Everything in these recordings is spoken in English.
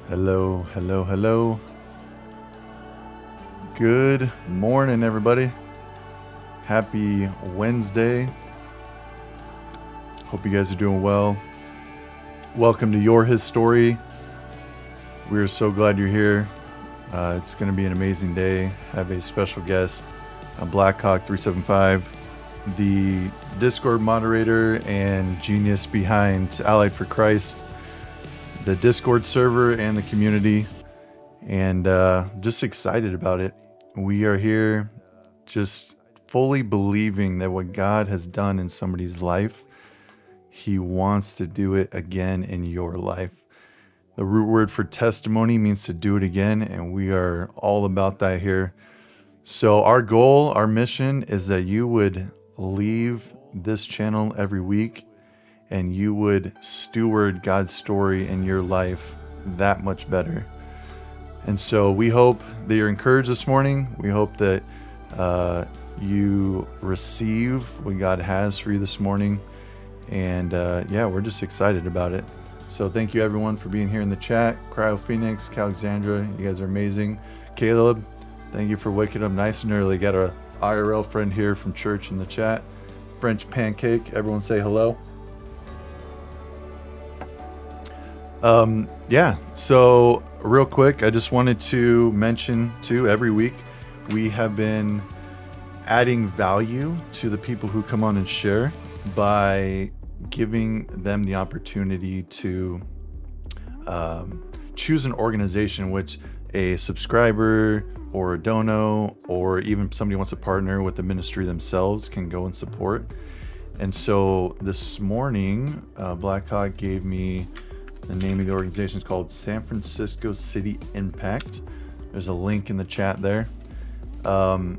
Hello, hello, hello. Good morning, everybody. Happy Wednesday. Hope you guys are doing well. Welcome to Your His Story. We are so glad you're here. It's going to be an amazing day. I have a special guest, Blackhawk375, the Discord moderator and genius behind Allied for Christ, the Discord server and the community, and just excited about it. We are here just fully believing that what God has done in somebody's life, He wants to do it again in your life. The root word for testimony means to do it again, and we are all about that here. So our goal, our mission is that you would leave this channel every week and you would steward God's story in your life that much better. And so we hope that you're encouraged this morning. We hope that you receive what God has for you this morning. And we're just excited about it. So thank you everyone for being here in the chat. Cryo Phoenix, Alexandra, you guys are amazing. Caleb, thank you for waking up nice and early. Got our IRL friend here from church in the chat. French Pancake, everyone say hello. So real quick, I just wanted to mention too, every week we have been adding value to the people who come on and share by giving them the opportunity to choose an organization which a subscriber or a dono or even somebody wants to partner with the ministry themselves can go and support. And so this morning, Blackhawk gave me the name of the organization. Is called San Francisco City Impact. There's a link in the chat there. I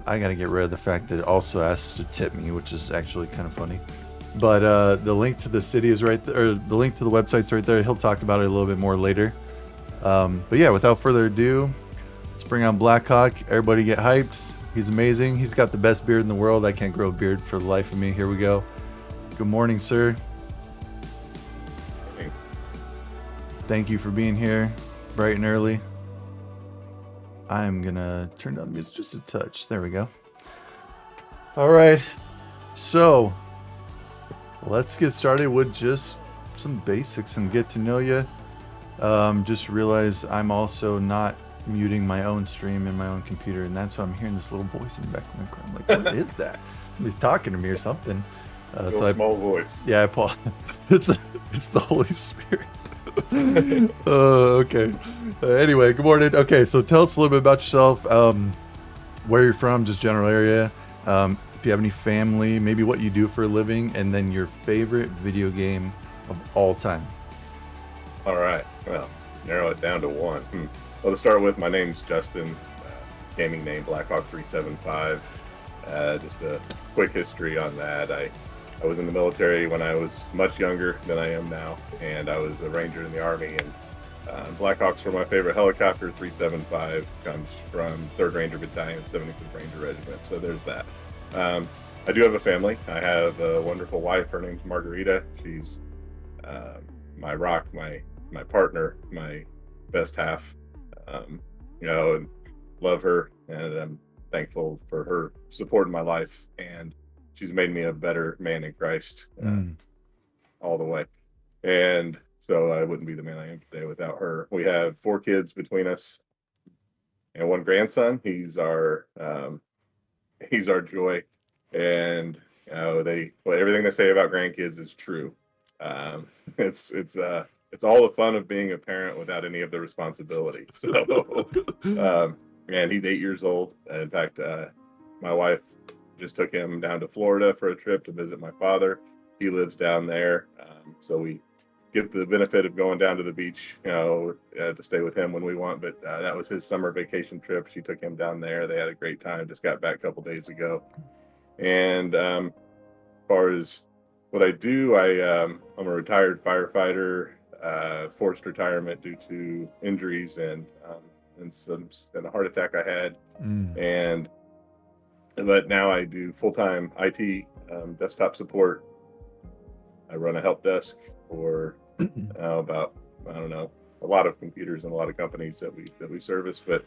gotta get rid of the fact that it also asks to tip me, which is actually kind of funny. But the link to the city is right there, or the link to the website's right there. He'll talk about it a little bit more later. But yeah, without further ado, let's bring on Blackhawk. Everybody get hyped. He's amazing. He's got the best beard in the world. I can't grow a beard for the life of me. Here we go. Good morning, sir. Thank you for being here bright and early. I'm gonna turn down the music just a touch. There we go. All right, so let's get started with just some basics and get to know you. Just realize I'm also not muting my own stream in my own computer, and that's why I'm hearing this little voice in the back of my car. I'm like, what is that? Somebody's talking to me or something. Small voice. Yeah, it's the Holy Spirit. Okay. Anyway, good morning. Okay, so tell us a little bit about yourself, where you're from, just general area, if you have any family, maybe what you do for a living, and then your favorite video game of all time. All right. Well, narrow it down to one. Well, to start with, my name's Justin. Gaming name Blackhawk375. Just a quick history on that. I was in the military when I was much younger than I am now, and I was a Ranger in the Army, and Blackhawks were my favorite helicopter. 375 comes from 3rd Ranger Battalion, 75th Ranger Regiment, so there's that. I do have a family. I have a wonderful wife. Her name's Margarita. She's my rock, my partner, my best half. And love her, and I'm thankful for her support in my life, and she's made me a better man in Christ all the way. And so I wouldn't be the man I am today without her. We have 4 kids between us and 1 grandson. He's our joy. And everything they say about grandkids is true. It's all the fun of being a parent without any of the responsibility. So and he's 8 years old. In fact, my wife just took him down to Florida for a trip to visit my father. He lives down there, so we get the benefit of going down to the beach, to stay with him when we want. But that was his summer vacation trip. She took him down there. They had a great time. Just got back a couple days ago. And as far as what I do, I'm a retired firefighter, forced retirement due to injuries and a heart attack I had. But now I do full-time IT, desktop support. I run a help desk for about, a lot of computers and a lot of companies that we service, but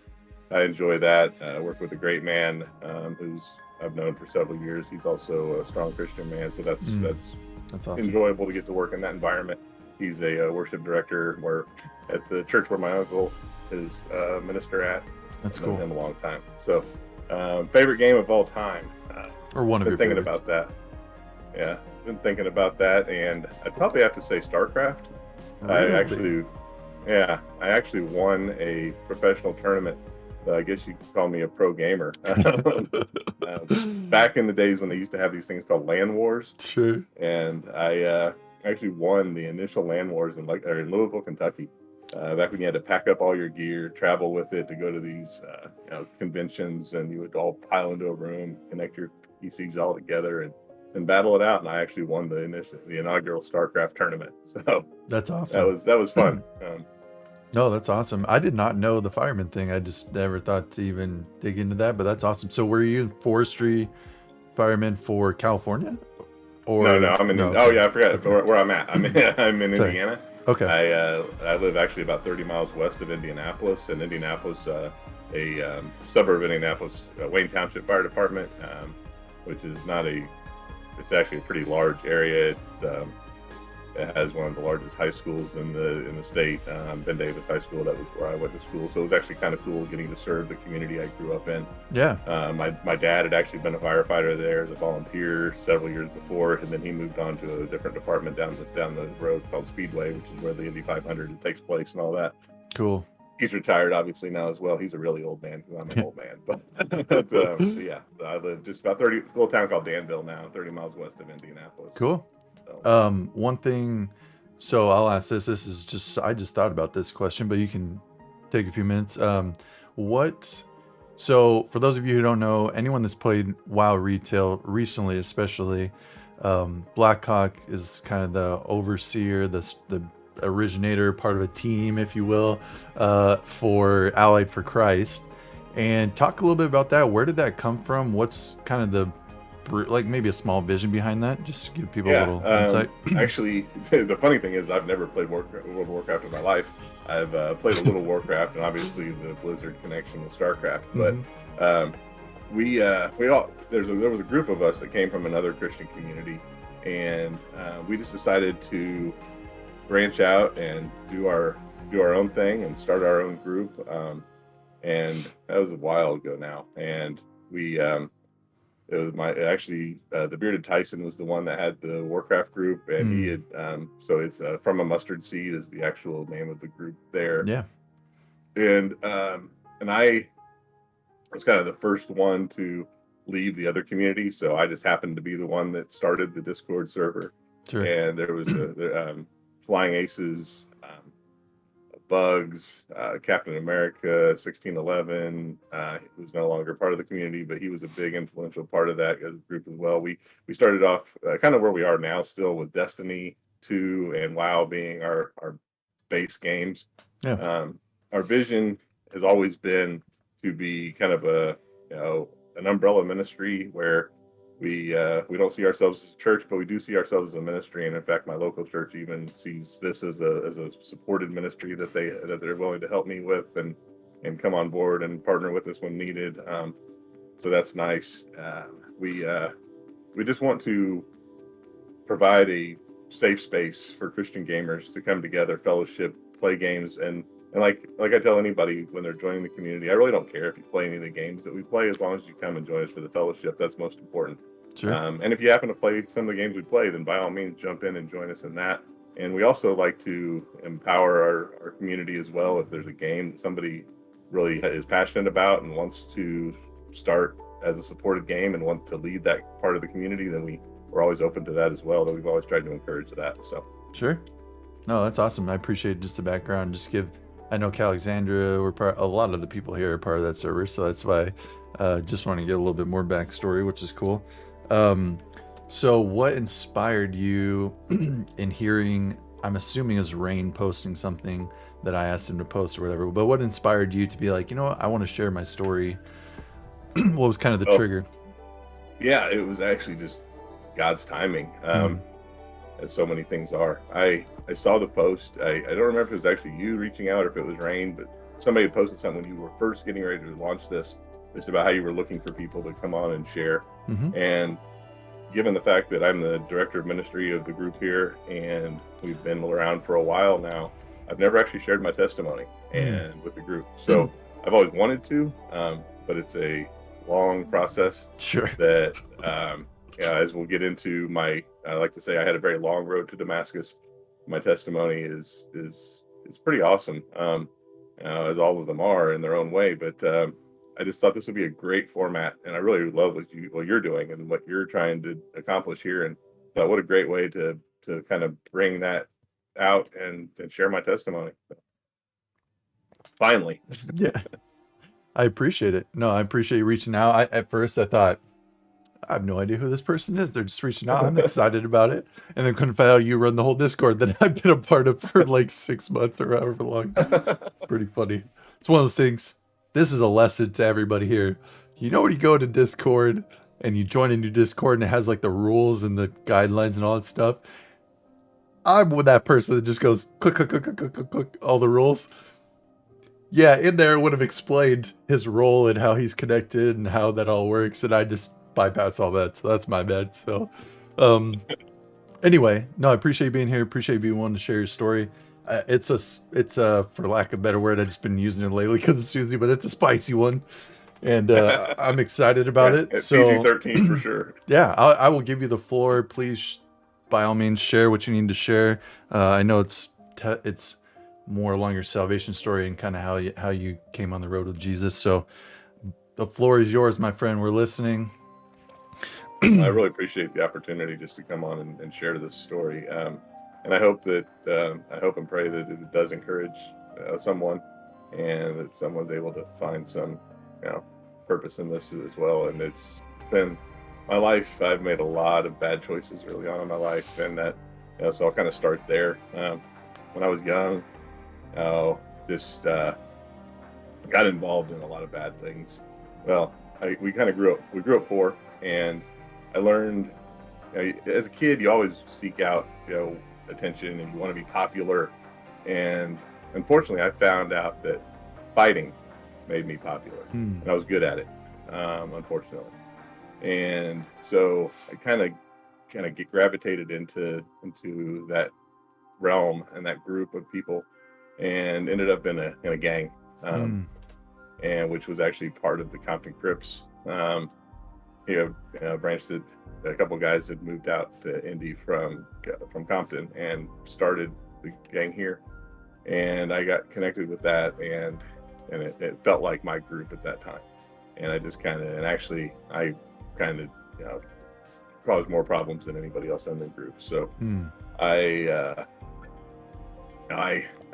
I enjoy that. I work with a great man who's I've known for several years. He's also a strong Christian man, so that's awesome. enjoyable to get to work in that environment. He's a worship director at the church where my uncle is minister at. That's I've cool. known him a long time. So, favorite game of all time. Or one of your thinking favorites. about that. Yeah, been thinking about that, and I'd probably have to say StarCraft. Really? I actually won a professional tournament. I guess you could call me a pro gamer. Back in the days when they used to have these things called LAN wars, Sure. and I actually won the initial LAN wars in Louisville, Kentucky. Back when you had to pack up all your gear, travel with it to go to these conventions, and you would all pile into a room, connect your PCs all together, and battle it out. And I actually won the inaugural StarCraft tournament. So That's awesome. that was fun. No, that's awesome. I did not know the fireman thing. I just never thought to even dig into that, but that's awesome. So were you forestry fireman for California? Or No, I'm in. no, Oh okay. yeah, I forgot Okay. where I'm at. I'm in Sorry. Indiana. Okay. I live actually about 30 miles west of Indianapolis, and Indianapolis, a suburb of Indianapolis, Wayne Township Fire Department, which is not a. It's actually a pretty large area. It has one of the largest high schools in the state, Ben Davis High School. That was where I went to school, so it was actually kind of cool getting to serve the community I grew up in. Yeah. My dad had actually been a firefighter there as a volunteer several years before, and then he moved on to a different department down the road called Speedway, which is where the Indy 500 takes place and all that. Cool. He's retired obviously now as well. He's a really old man because I'm an old man, but yeah, I live just about 30, a little town called Danville now, 30 miles west of Indianapolis. Cool. So. One thing, so I'll ask this. This is just, I just thought about this question, but you can take a few minutes. So for those of you who don't know, anyone that's played WoW retail recently, especially, Blackhawk is kind of the overseer, the originator, part of a team, if you will, for Allied for Christ. And talk a little bit about that. Where did that come from? What's kind of like maybe a small vision behind that? Just to give people a little insight. Actually, the funny thing is I've never played World of Warcraft in my life. I've played a little Warcraft and obviously the Blizzard connection with StarCraft. But there was a group of us that came from another Christian community, and we just decided to branch out and do our own thing and start our own group. And that was a while ago now. And we it was the Bearded Tyson was the one that had the Warcraft group, and he had so it's From a Mustard Seed is the actual name of the group there. Yeah. And I was kind of the first one to leave the other community, so I just happened to be the one that started the Discord server. Sure. And there was Flying Aces, Bugs, Captain America, 1611, who's no longer part of the community, but he was a big influential part of that group as well. We started off kind of where we are now, still with Destiny 2 and WoW being our base games. Yeah. Our vision has always been to be kind of an umbrella ministry where we don't see ourselves as a church, but we do see ourselves as a ministry. And in fact, my local church even sees this as a supported ministry that they're willing to help me with and come on board and partner with us when needed. So that's nice. We just want to provide a safe space for Christian gamers to come together, fellowship, play games, and like I tell anybody when they're joining the community, I really don't care if you play any of the games that we play, as long as you come and join us for the fellowship. That's most important. Sure. And if you happen to play some of the games we play, then by all means jump in and join us in that. And we also like to empower our community as well. If there's a game that somebody really is passionate about and wants to start as a supported game and want to lead that part of the community, then we're always open to that as well. Though we've always tried to encourage that. So sure. No, that's awesome. I appreciate just the background. I know Alexandria, a lot of the people here are part of that server, so that's why just want to get a little bit more backstory, which is cool. So what inspired you in hearing, I'm assuming is Rain posting something that I asked him to post or whatever, but what inspired you to be like, you know what, I want to share my story? What was kind of the trigger? Yeah, it was actually just God's timing. as so many things are. I saw the post. I don't remember if it was actually you reaching out or if it was Rain, but somebody had posted something when you were first getting ready to launch this, just about how you were looking for people to come on and share. Mm-hmm. And given the fact that I'm the director of ministry of the group here and we've been around for a while now, I've never actually shared my testimony and with the group. So I've always wanted to, but it's a long process. Sure. That as we'll get into, I like to say I had a very long road to Damascus. My testimony is pretty awesome, as all of them are in their own way. But I just thought this would be a great format, and I really love what you're doing and what you're trying to accomplish here. And thought, what a great way to kind of bring that out and share my testimony. Finally. Yeah. I appreciate it. No, I appreciate you reaching out. At first I thought, I have no idea who this person is. They're just reaching out. I'm excited about it. And then couldn't find out you run the whole Discord that I've been a part of for like 6 months or however long. It's pretty funny. It's one of those things. This is a lesson to everybody here. You know, when you go to Discord and you join a new Discord and it has like the rules and the guidelines and all that stuff, I'm with that person that just goes click, click, click, click, click, click, click, all the rules. Yeah, in there it would have explained his role and how he's connected and how that all works, and I just bypass all that, so that's my bad. So, anyway, no, I appreciate you being here. Appreciate you being willing to share your story. It's a, for lack of a better word, I've just been using it lately because it's Susie, but it's a spicy one, and I'm excited about it. It's So, PG-13 for sure. Yeah, I will give you the floor. Please, by all means, share what you need to share. I know it's more along your salvation story and kind of how you came on the road with Jesus. So the floor is yours, my friend. We're listening. I really appreciate the opportunity just to come on and share this story. And I hope and pray that it does encourage someone, and that someone's able to find some, purpose in this as well. And it's been my life. I've made a lot of bad choices early on in my life, and that, so I'll kind of start there. When I was young, just got involved in a lot of bad things. Well, we grew up poor, and I learned, as a kid, you always seek out, attention, and you want to be popular. And unfortunately, I found out that fighting made me popular, and I was good at it, unfortunately. And so I kind of get gravitated into that realm and that group of people, and ended up in a gang, and which was actually part of the Compton Crips. Branch that a couple of guys had moved out to Indy from Compton and started the gang here, and I got connected with that, and it felt like my group at that time, and I just I caused more problems than anybody else in the group. So I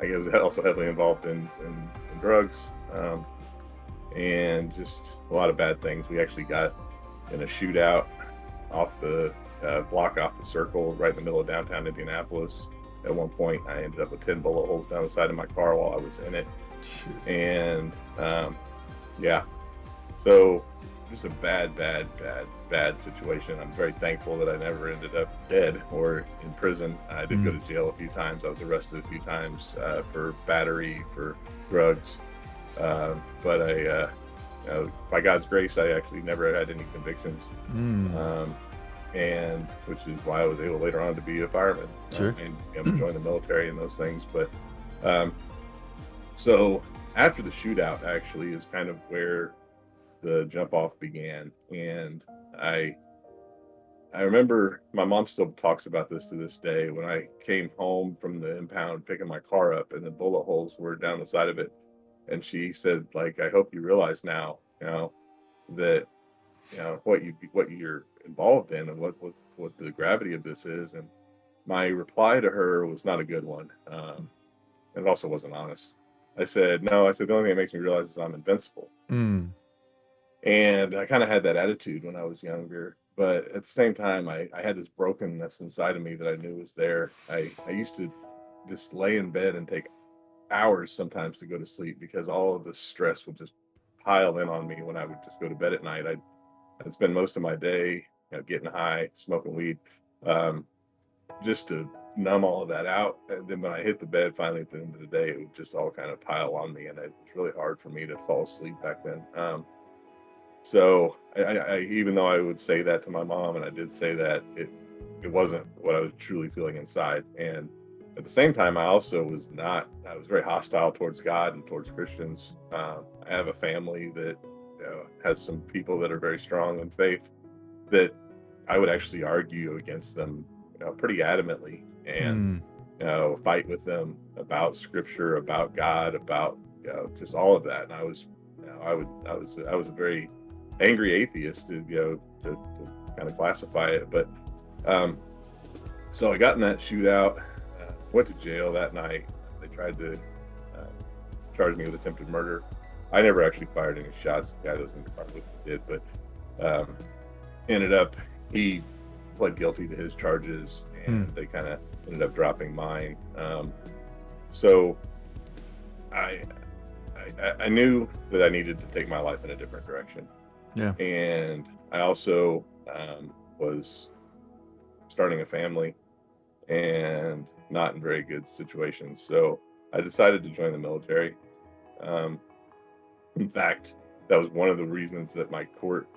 was also heavily involved in drugs, and just a lot of bad things. We actually got in a shootout off the block off the Circle, right in the middle of downtown Indianapolis. At one point, I ended up with 10 bullet holes down the side of my car while I was in it. And so just a bad situation. I'm very thankful that I never ended up dead or in prison. I did go to jail a few times. I was arrested a few times for battery, for drugs. But by God's grace, I actually never had any convictions. And which is why I was able later on to be a fireman, and join the military and those things. But so after the shootout, actually, is kind of where the jump off began. And I remember my mom still talks about this to this day. When I came home from the impound picking my car up, and the bullet holes were down the side of it, and she said, like, I hope you realize now, that what you're involved in, and what the gravity of this is. And my reply to her was not a good one, and it also wasn't honest. I said, no. I said, the only thing that makes me realize is I'm invincible. And I kind of had that attitude when I was younger, but at the same time, I had this brokenness inside of me that I knew was there. I used to just lay in bed and take hours sometimes to go to sleep, because all of the stress would just pile in on me when I would just go to bed at night. I'd spend most of my day, getting high, smoking weed, just to numb all of that out. And then when I hit the bed finally at the end of the day, it would just all kind of pile on me, and it was really hard for me to fall asleep back then. So even though I would say that to my mom, and I did say that, it wasn't what I was truly feeling inside. And at the same time, I also was not. I was very hostile towards God and towards Christians. I have a family that has some people that are very strong in faith, that I would actually argue against them, pretty adamantly, and Mm. fight with them about Scripture, about God, about just all of that. And I was, I was a very angry atheist, to kind of classify it. But um, so I got in that shootout, went to jail that night. They tried to uh, charge me with attempted murder. I never actually fired any shots. The guy that was in the car with me did, but um, ended up, he pled guilty to his charges, Mm. and they kind of ended up dropping mine. So I, I knew that I needed to take my life in a different direction, Yeah. and I also was starting a family and not in very good situations. So I decided to join the military. Um, in fact, that was one of the reasons that my court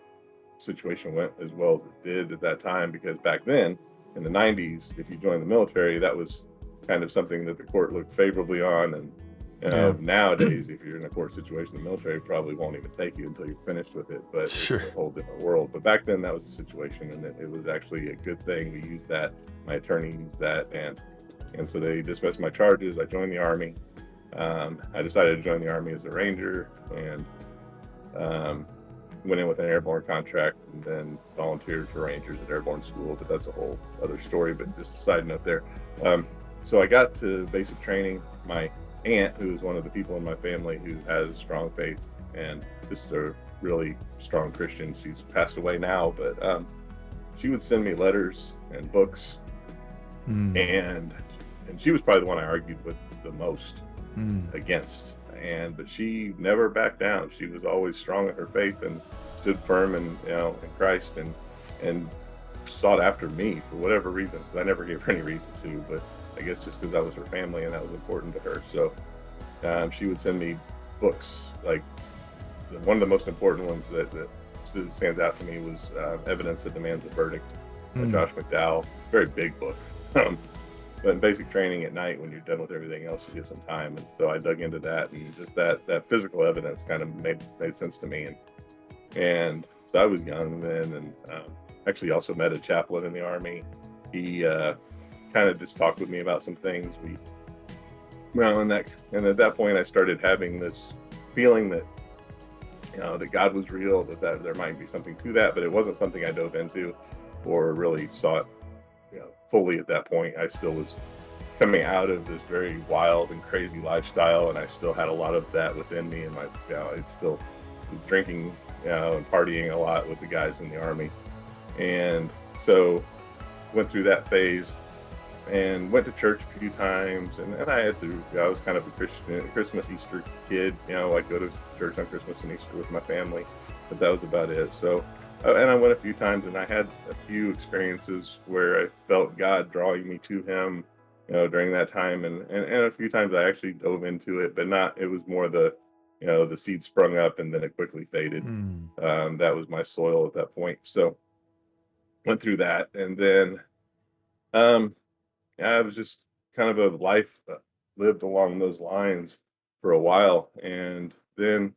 situation went as well as it did at that time, because back then in the 90s, if you joined the military, that was kind of something that the court looked favorably on. And Yeah. nowadays, if you're in a court situation, the military probably won't even take you until you're finished with it. But it's Sure. a whole different world. But back then, that was the situation, and it was actually a good thing. We used that. My attorney used that, and so they dismissed my charges. I joined the Army. I decided to join the Army as a Ranger, and um, went in with an airborne contract, and then volunteered for Rangers at airborne school. But that's a whole other story. But just a side note there. Um, so I got to basic training. My aunt, who is one of the people in my family who has strong faith and just a really strong Christian, she's passed away now, but she would send me letters and books, Mm. and she was probably the one I argued with the most Mm. against. But she never backed down. She was always strong in her faith and stood firm in Christ, and sought after me for whatever reason. I never gave her any reason to, but I guess just because I was her family and that was important to her. So she would send me books. Like one of the most important ones that stands out to me was Evidence That Demands a Verdict by Mm. Josh McDowell. Very big book. Um, but in basic training at night, when you're done with everything else, you get some time. And so I dug into that, and just that physical evidence kind of made sense to me. And so I was young then, and actually also met a chaplain in the Army. He kind of just talked with me about some things. And at that point, I started having this feeling that that God was real, that there might be something to that, but it wasn't something I dove into or really sought fully at that point. I still was coming out of this very wild and crazy lifestyle, and I still had a lot of that within me. And I still was drinking, and partying a lot with the guys in the Army, and so went through that phase and went to church a few times. And I was kind of a Christmas, Easter kid. I'd go to church on Christmas and Easter with my family, but that was about it. So, and I went a few times, and I had a few experiences where I felt God drawing me to Him, during that time. And a few times I actually dove into it, but not, it was more the seed sprung up and then it quickly faded. Mm. That was my soil at that point. So went through that. And then, um, yeah, it was just kind of a life lived along those lines for a while. And then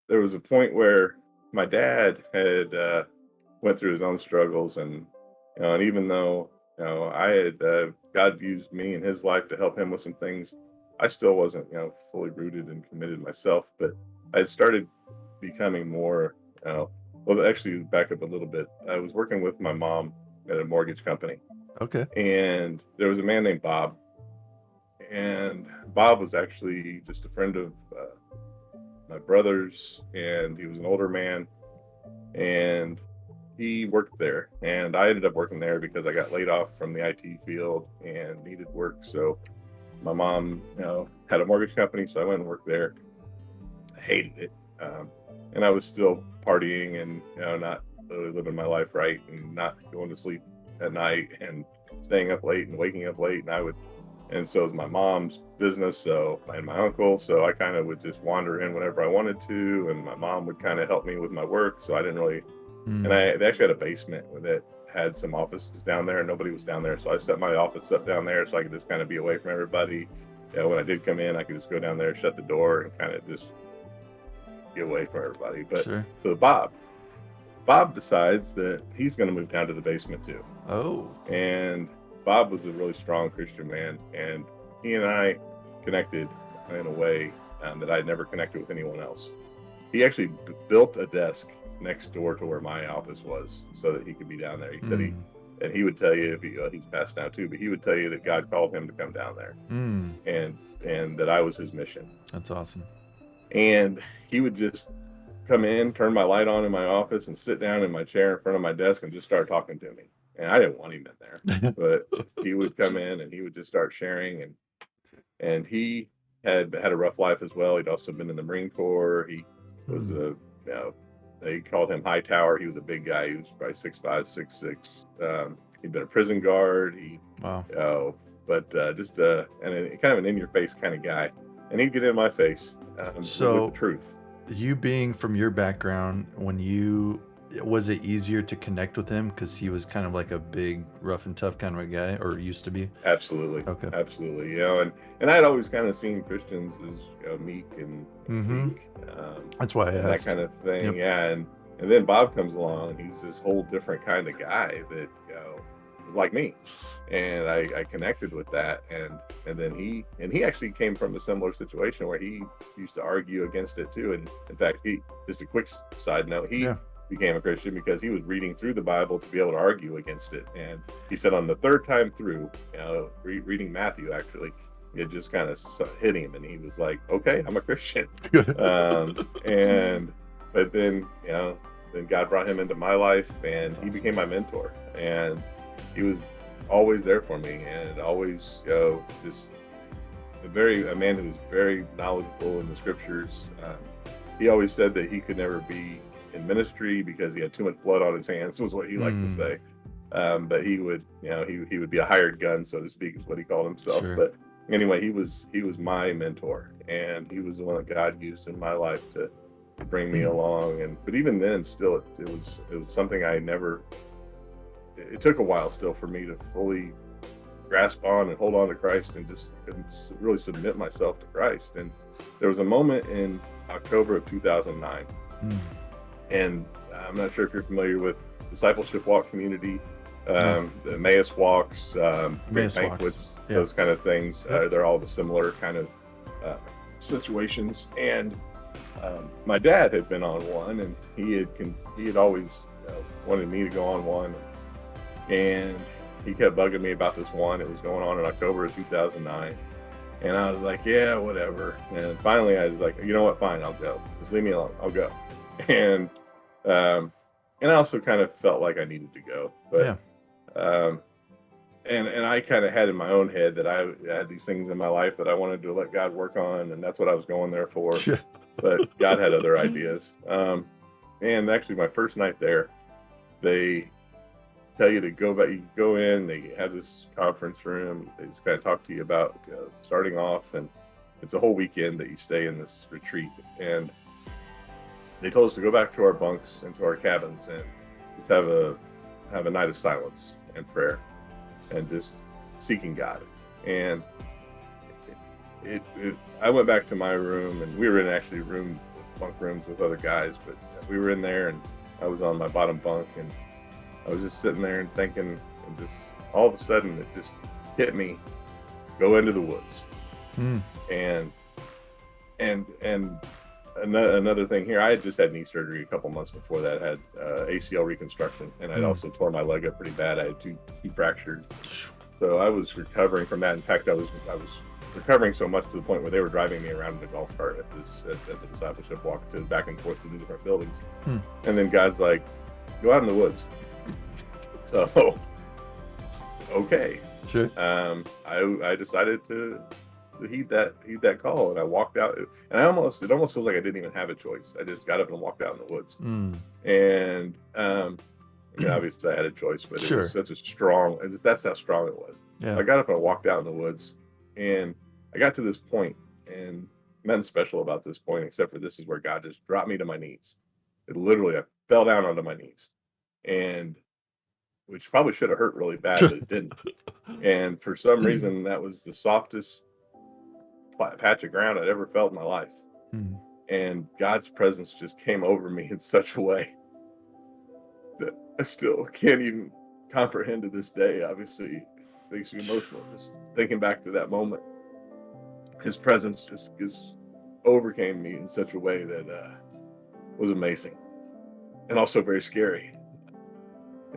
there was a point where my dad had went through his own struggles, and even though I had God used me in his life to help him with some things, I still wasn't fully rooted and committed myself. But I had started becoming more. Well, actually, back up a little bit. I was working with my mom at a mortgage company, Okay. and there was a man named Bob, and Bob was actually just a friend of my brother's, and he was an older man, and he worked there, and I ended up working there because I got laid off from the IT field and needed work. So my mom, had a mortgage company, so I went and worked there. I hated it, and I was still partying and not really living my life right, and not going to sleep at night, and staying up late and waking up late, and so is my mom's business, and my uncle. So I kind of would just wander in whenever I wanted to, and my mom would kind of help me with my work. So I didn't really, and they actually had a basement that had some offices down there, and nobody was down there. So I set my office up down there so I could just kind of be away from everybody. When I did come in, I could just go down there, shut the door, and kind of just get away from everybody. But Sure. so Bob decides that he's going to move down to the basement too. Oh. And Bob was a really strong Christian man, and he and I connected in a way that I'd never connected with anyone else. He actually built a desk next door to where my office was so that he could be down there. He said and he would tell you, if he's passed now too, but he would tell you that God called him to come down there, and that I was his mission. That's awesome. And he would just come in, turn my light on in my office, and sit down in my chair in front of my desk and just start talking to me. And I didn't want him in there, but he would come in and he would just start sharing. And he had a rough life as well. He'd also been in the Marine Corps. He was they called him High Tower. He was a big guy. He was probably 6'5", 6'6". He'd been a prison guard. Just kind of an in-your-face kind of guy. And he'd get in my face with the truth. You being from your background, was it easier to connect with him because he was kind of like a big, rough and tough kind of a guy, or used to be? Absolutely. Okay. Absolutely. And I'd always kind of seen Christians as meek and weak. That's why I asked. That kind of thing. Yep. Yeah. And then Bob comes along, and he's this whole different kind of guy that was like me, and I connected with that. And then he actually came from a similar situation where he used to argue against it too. And in fact, just a quick side note, he became a Christian because he was reading through the Bible to be able to argue against it. And he said on the third time through, reading Matthew, actually, it just kind of hit him, and he was like, okay, I'm a Christian. But then God brought him into my life, and he became my mentor, and he was always there for me, and always just a man who was very knowledgeable in the scriptures. He always said that he could never be in ministry because he had too much blood on his hands, was what he liked to say. But he would, he would be a hired gun, so to speak, is what he called himself. Sure. But anyway, he was my mentor, and he was the one that God used in my life to bring me along. But even then, still, it was something I never. It took a while still for me to fully grasp on and hold on to Christ and just really submit myself to Christ. And there was a moment in October of 2009. And I'm not sure if you're familiar with Discipleship Walk community, the Emmaus Walks, Great Banquets, those kind of things. They're all the similar kind of situations. And my dad had been on one, and he had always wanted me to go on one. And he kept bugging me about this one. It was going on in October of 2009. And I was like, yeah, whatever. And finally I was like, you know what? Fine, I'll go. Just leave me alone. I'll go. And I also kind of felt like I needed to go. But and I kind of had in my own head that I had these things in my life that I wanted to let God work on, and that's what I was going there for. But God had other ideas. And actually my first night there, they tell you to go back. You go in, they have this conference room, they just kind of talk to you about starting off, and it's a whole weekend that you stay in this retreat. And they told us to go back to our bunks and to our cabins and just have a night of silence and prayer and just seeking God. And I went back to my room, and we were in actually bunk rooms with other guys, but we were in there, and I was on my bottom bunk, and I was just sitting there and thinking, and just all of a sudden it just hit me, go into the woods. And another thing here, I had just had knee surgery a couple months before that. I had ACL reconstruction, and I'd also tore my leg up pretty bad. I had two fractured. So I was recovering from that. In fact, I was recovering so much to the point where they were driving me around in a golf cart at the Discipleship Walk to back and forth to the different buildings. And then God's like, go out in the woods. So, okay. Sure. I decided to heed that call, and I walked out. And it almost feels like I didn't even have a choice. I just got up and walked out in the woods. And I mean, obviously I had a choice, but it Sure. was such a strong, that's how strong it was. Yeah. I got up and I walked out in the woods, and I got to this point, and nothing special about this point, except for this is where God just dropped me to my knees. It literally, I fell down onto my knees, and which probably should have hurt really bad, but it didn't. And for some reason, that was the softest patch of ground I'd ever felt in my life. Mm. And God's presence just came over me in such a way that I still can't even comprehend to this day. Obviously, it makes me emotional just thinking back to that moment. His presence just overcame me in such a way that was amazing and also very scary.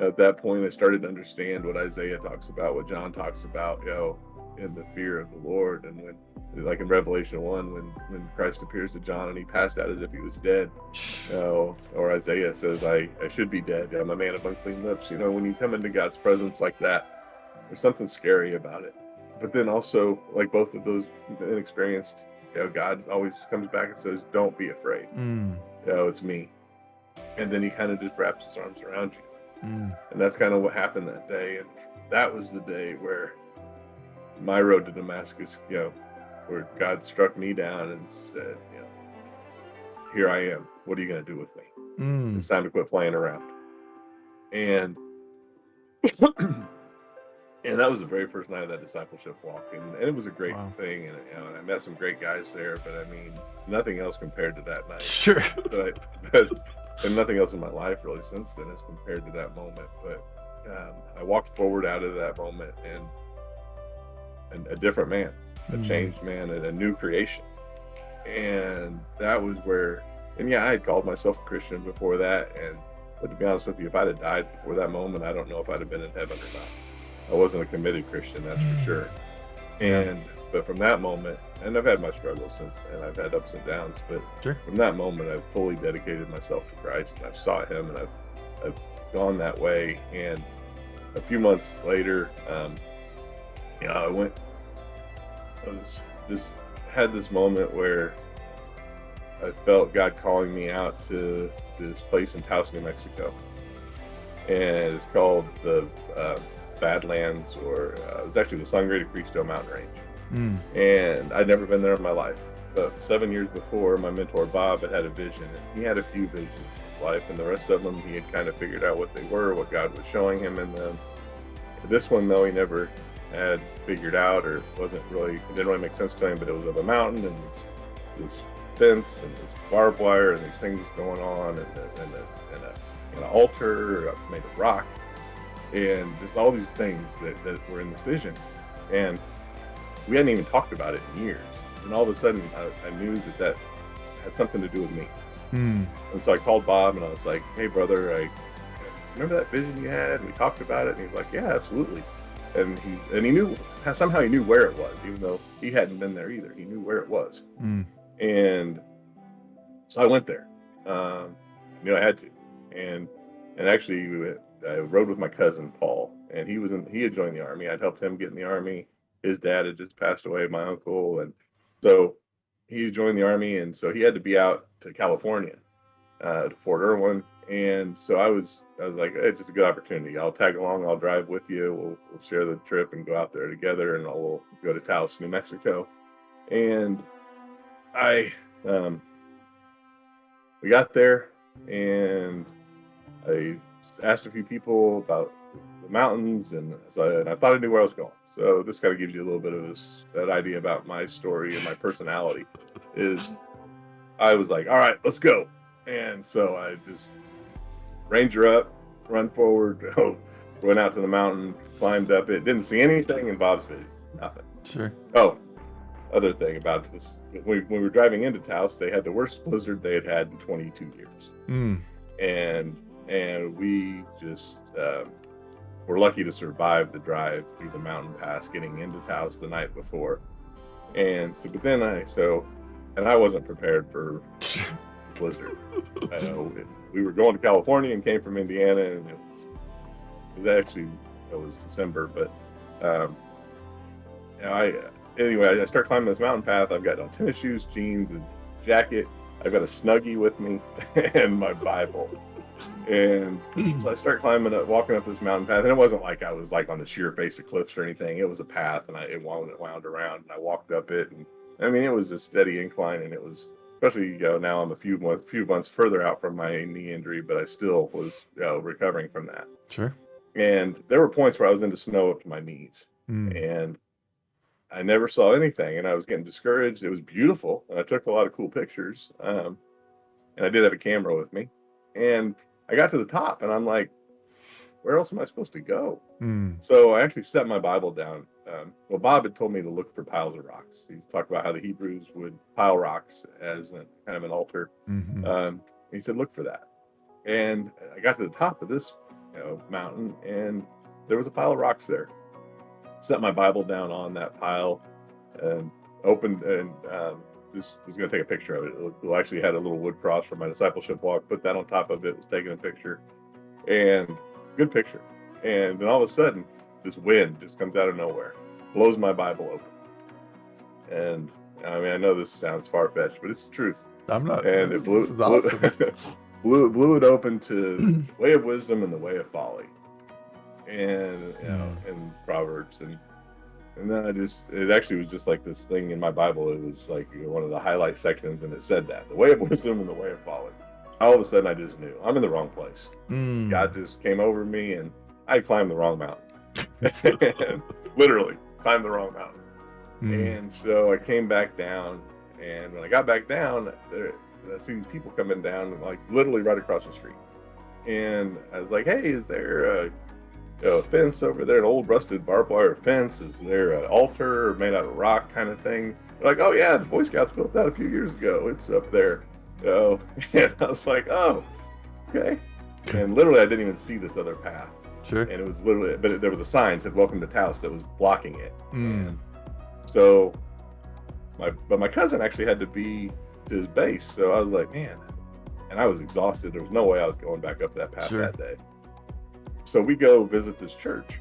At that point, I started to understand what Isaiah talks about, what John talks about, in the fear of the Lord. And when, like in Revelation 1, when Christ appears to John and he passed out as if he was dead, or Isaiah says, I should be dead. I'm a man of unclean lips. When you come into God's presence like that, there's something scary about it. But then also, like both of those inexperienced, God always comes back and says, don't be afraid. It's me. And then he kind of just wraps his arms around you. And that's kind of what happened that day. And that was the day where my road to Damascus, where God struck me down and said, here I am. What are you going to do with me? It's time to quit playing around. And and that was the very first night of that discipleship walk. And it was a great thing. And, and I met some great guys there, but I mean, nothing else compared to that night. Sure. And nothing else in my life really since then as compared to that moment. But I walked forward out of that moment and a different man, a changed man, and a new creation. And that was where, I had called myself a Christian before that. But to be honest with you, if I'd have died before that moment, I don't know if I'd have been in heaven or not. I wasn't a committed Christian, that's for sure. But from that moment, and I've had my struggles since, and I've had ups and downs, but from that moment, I've fully dedicated myself to Christ, and I've sought Him, and I've gone that way. And a few months later, I had this moment where I felt God calling me out to this place in Taos, New Mexico, and it's called the Badlands, or it was actually the Sangre de Cristo mountain range. And I'd never been there in my life. But 7 years before, my mentor Bob had a vision, and he had a few visions in his life, and the rest of them he had kind of figured out what they were, what God was showing him in them. This one, though, he never had figured out, or it didn't really make sense to him, but it was of a mountain and this fence and this barbed wire and these things going on, and an altar made of rock, and just all these things that were in this vision. And we hadn't even talked about it in years. And all of a sudden, I knew that had something to do with me. And so I called Bob and I was like, hey, brother, I remember that vision you had? And we talked about it. And he's like, yeah, absolutely. And he knew, somehow he knew where it was, even though he hadn't been there either. He knew where it was. And so I went there. I knew I had to. And actually, I rode with my cousin, Paul. And he had joined the Army. I'd helped him get in the Army. His dad had just passed away, my uncle, and so he joined the Army, and so he had to be out to California, to Fort Irwin, and so I was like, hey, it's just a good opportunity. I'll tag along. I'll drive with you. We'll share the trip and go out there together, and we'll go to Taos, New Mexico. And we got there, and I asked a few people about the mountains, and I thought I knew where I was going. So this kind of gives you a little bit of that idea about my story and my personality. Is I was like, all right, let's go. And so I just ranger up, run forward, went out to the mountain, climbed up it, didn't see anything in Bob's vision, nothing. Sure. Oh, other thing about this, when we were driving into Taos, they had the worst blizzard they had in 22 years. And we just were lucky to survive the drive through the mountain pass getting into Taos the night before. And so, but then I wasn't prepared for blizzard. We were going to California and came from Indiana, and it was December, but I start climbing this mountain path. I've got on tennis shoes, jeans, and jacket. I've got a Snuggie with me and my Bible. And so I start climbing up, walking up this mountain path, and it wasn't like I was like on the sheer face of cliffs or anything. It was a path, and it wound around, and I walked up it, and I mean, it was a steady incline, and it was, especially, now I'm a few months further out from my knee injury, but I still was, recovering from that. Sure. And there were points where I was in the snow up to my knees, and I never saw anything, and I was getting discouraged. It was beautiful, and I took a lot of cool pictures, and I did have a camera with me, and I got to the top, and I'm like, where else am I supposed to go? So I actually set my Bible down. Well, Bob had told me to look for piles of rocks. He's talked about how the Hebrews would pile rocks as kind of an altar. He said, look for that. And I got to the top of this mountain, and there was a pile of rocks there. Set my Bible down on that pile, and opened, and just was going to take a picture of it. It actually had a little wood cross for my discipleship walk. Put that on top of it. Was taking a picture, and good picture. And then all of a sudden, this wind just comes out of nowhere, blows my Bible open. And I mean, I know this sounds far fetched, but it's the truth. I'm not. And it blew, awesome. blew it open to the way of wisdom and the way of folly, and and Proverbs, and then it actually was just like this thing in my Bible. It was like one of the highlight sections, and it said that the way of wisdom and the way of folly. All of a sudden, I just knew I'm in the wrong place. God just came over me, and I climbed the wrong mountain. Literally climbed the wrong mountain. And so I came back down, and when I got back down, I see these people coming down, like literally right across the street. And I was like, hey, is there a fence over there, an old rusted barbed wire fence? Is there an altar made out of rock kind of thing? They're like, oh yeah, the Boy Scouts built that a few years ago. It's up there. And I was like, oh, okay. And literally, I didn't even see this other path. Sure. And it was literally, but there was a sign that said "Welcome to Taos" that was blocking it. And so, my cousin actually had to be to his base. So I was like, man, and I was exhausted. There was no way I was going back up that path that day. So we go visit this church,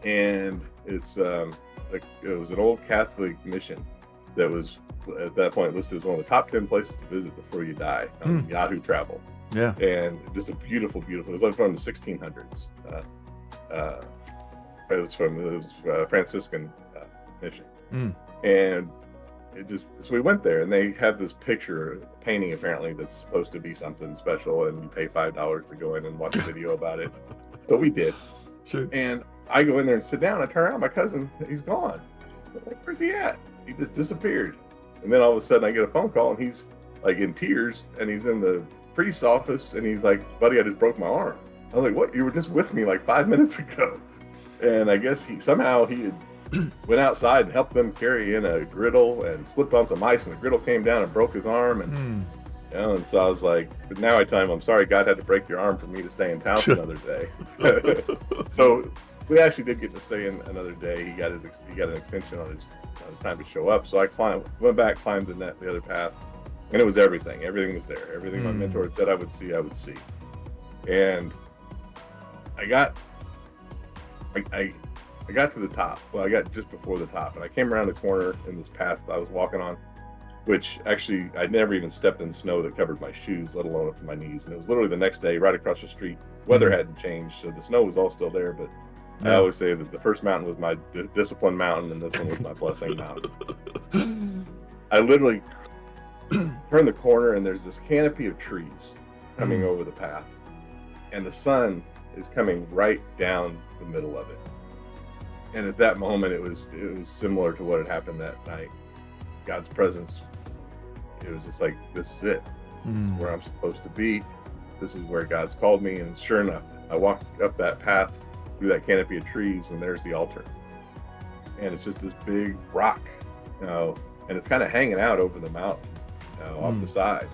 and it's it was an old Catholic mission that was at that point listed as one of the top 10 places to visit before you die on Yahoo Travel. Yeah. And just a beautiful, it was like from the 1600s. It was Franciscan mission. And so we went there, and they have this painting apparently that's supposed to be something special, and you pay $5 to go in and watch a video about it. So we did. Sure. And I go in there and sit down. I turn around, my cousin, he's gone. I'm like, where's he at? He just disappeared. And then all of a sudden I get a phone call, and he's like in tears, and he's in the priest's office, and he's like, buddy, I just broke my arm. I was like, what? You were just with me like 5 minutes ago. And I guess he had went outside and helped them carry in a griddle and slipped on some ice, and the griddle came down and broke his arm. And and so I was like, but now I tell him, I'm sorry God had to break your arm for me to stay in town another day. So we actually did get to stay in another day. He got an extension on his time to show up. So I went back, climbed the other path, and it was everything. Everything was there. Everything my mentor had said I would see. And I got to the top. Well, I got just before the top, and I came around the corner in this path I was walking on, which actually I'd never even stepped in snow that covered my shoes, let alone up to my knees. And it was literally the next day, right across the street. Weather hadn't changed, so the snow was all still there. But I always say that the first mountain was my discipline mountain, and this one was my blessing mountain. I literally turned the corner, and there's this canopy of trees coming over the path, and the sun is coming right down the middle of it. And at that moment, it was similar to what had happened that night. God's presence, it was just like, this is it. This is where I'm supposed to be. This is where God's called me. And sure enough, I walked up that path through that canopy of trees, and there's the altar. And it's just this big rock, and it's kind of hanging out over the mountain, off the side.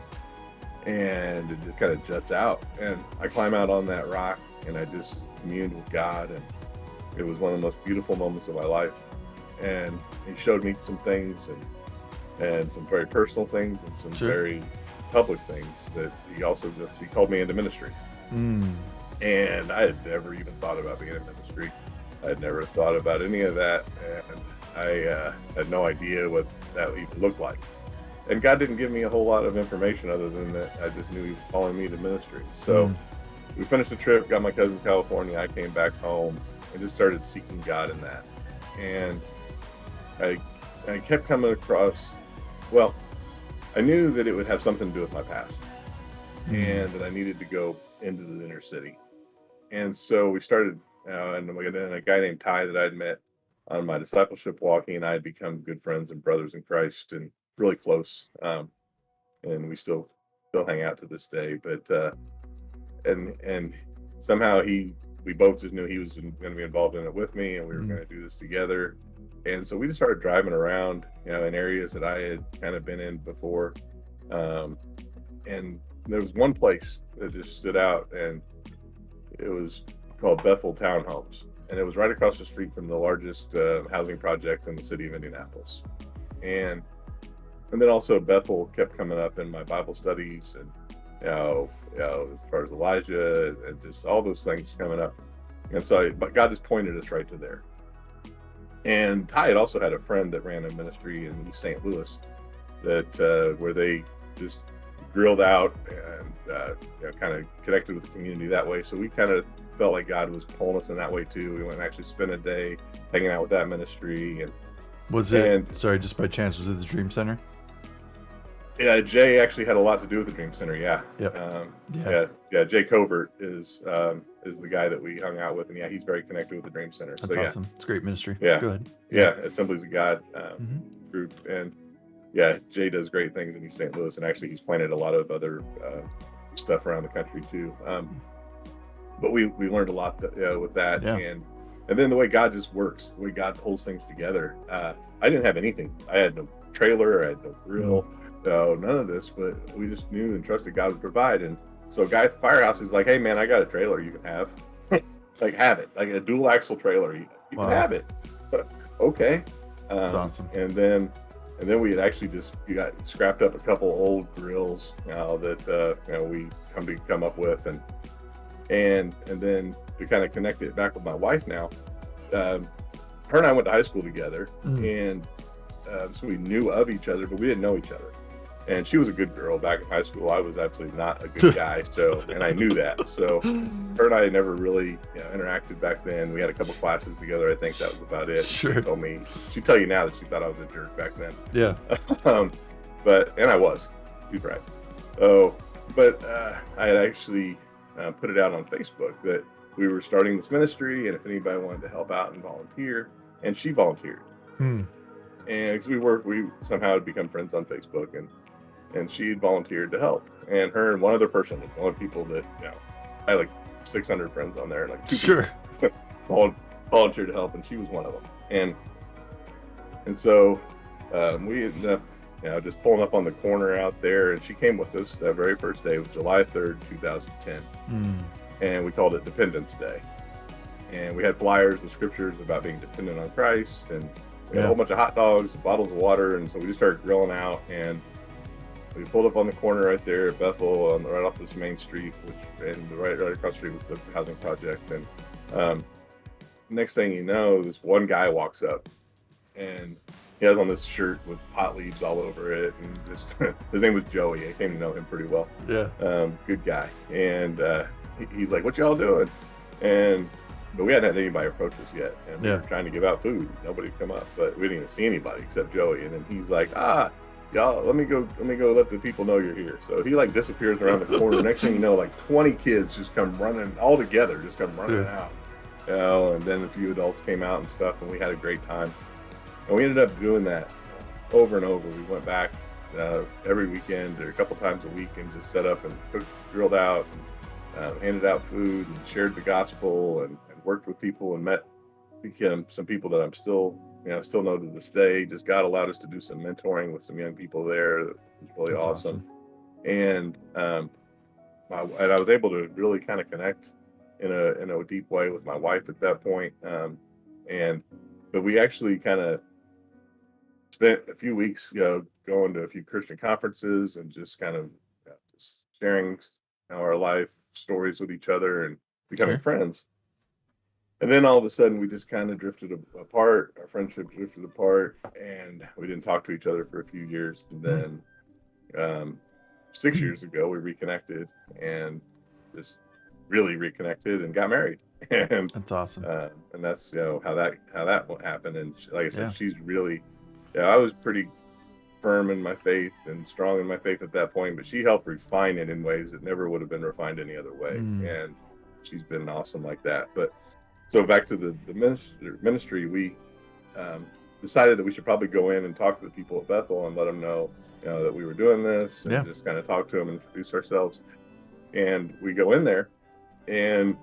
And it just kind of juts out. And I climb out on that rock, and I just communed with God, and it was one of the most beautiful moments of my life. And he showed me some things, and some very personal things, and some very public things that he called me into ministry. And I had never even thought about being in ministry. I had never thought about any of that, and I had no idea what that even looked like. and God didn't give me a whole lot of information other than that I just knew He was calling me to ministry. So we finished the trip, got my cousin to California. I came back home and just started seeking God in that. And I kept coming across, well, I knew that it would have something to do with my past and that I needed to go into the inner city. And so we started, and then a guy named Ty that I'd met on my discipleship walking, and I had become good friends and brothers in Christ and really close. And we still hang out to this day. But and somehow we both just knew he was going to be involved in it with me, and we were going to do this together. And so we just started driving around, in areas that I had kind of been in before. And there was one place that just stood out, and it was called Bethel Townhomes, and it was right across the street from the largest housing project in the city of Indianapolis. And then also Bethel kept coming up in my Bible studies, and as far as Elijah and just all those things coming up. And so but God just pointed us right to there. And Ty had also had a friend that ran a ministry in East St. Louis that where they just grilled out and kind of connected with the community that way. So we kind of felt like God was pulling us in that way too. We went and actually spent a day hanging out with that ministry. And sorry, just by chance, was it the Dream Center? Yeah, Jay actually had a lot to do with the Dream Center. Yeah. Yep. Yeah. Jay Covert is the guy that we hung out with, and he's very connected with the Dream Center. That's awesome. It's a great ministry. Yeah. Go ahead. Yeah. Assemblies of God group, and Jay does great things in East St. Louis, and actually he's planted a lot of other stuff around the country too. But we learned a lot with that, and then the way God just works, the way God pulls things together. I didn't have anything. I had no trailer. I had no grill. No, none of this, but we just knew and trusted God would provide. And so a guy at the firehouse is like, "Hey man, I got a trailer you can have." Like, have it, like a dual axle trailer. You can have it. Okay. That's awesome. And then we had actually we got scrapped up a couple old grills that we come up with, and then to kind of connect it back with my wife now. Her and I went to high school together, and so we knew of each other, but we didn't know each other. And she was a good girl back in high school. I was absolutely not a good guy, and I knew that. So her and I never really interacted back then. We had a couple classes together. I think that was about it. Sure. She told me, she'd tell you now that she thought I was a jerk back then. Yeah. And I was. She's right. Oh, but I had actually put it out on Facebook that we were starting this ministry, and if anybody wanted to help out and volunteer, and she volunteered. And because we somehow had become friends on Facebook, and she had volunteered to help, and her and one other person is the only people that I had like 600 friends on there, like two people volunteered to help, and she was one of them. And so we ended up just pulling up on the corner out there, and she came with us that very first day. It was July 3rd, 2010, and we called it Dependence Day. And we had flyers with scriptures about being dependent on Christ, and we had a whole bunch of hot dogs and bottles of water. And so we just started grilling out, and we pulled up on the corner right there at Bethel, right off this main street, and right across the street was the housing project. And next thing you know, this one guy walks up, and he has on this shirt with pot leaves all over it, and just his name was Joey. I came to know him pretty well. Yeah. Good guy. And he's like, "What y'all doing?" But we hadn't had anybody approach us yet, and we were trying to give out food. Nobody would come up, but we didn't even see anybody except Joey. And then he's like, "Y'all, let me go let the people know you're here." So he like disappears around the corner. Next thing you know, like 20 kids just come running all together, out. And then a few adults came out and stuff, and we had a great time. And we ended up doing that over and over. We went back every weekend or a couple times a week and just set up and cooked, grilled out, and handed out food and shared the gospel, and worked with people, and became some people that I'm still know to this day. Just God allowed us to do some mentoring with some young people there. It was really awesome. And I was able to really kind of connect in a deep way with my wife at that point. But we actually kind of spent a few weeks, going to a few Christian conferences and just kind of just sharing our life stories with each other and becoming friends. And then all of a sudden, we just kind of drifted apart. Our friendship drifted apart, and we didn't talk to each other for a few years. And then 6 years ago, we reconnected and just really reconnected and got married. and That's awesome. and that's how that happened. And like I said, Yeah. she's really, I was pretty firm in my faith and strong in my faith at that point, but she helped refine it in ways that never would have been refined any other way. And she's been awesome like that. But so back to the ministry, we decided that we should probably go in and talk to the people at Bethel and let them know, that we were doing this, and just kind of talk to them and introduce ourselves. And we go in there, and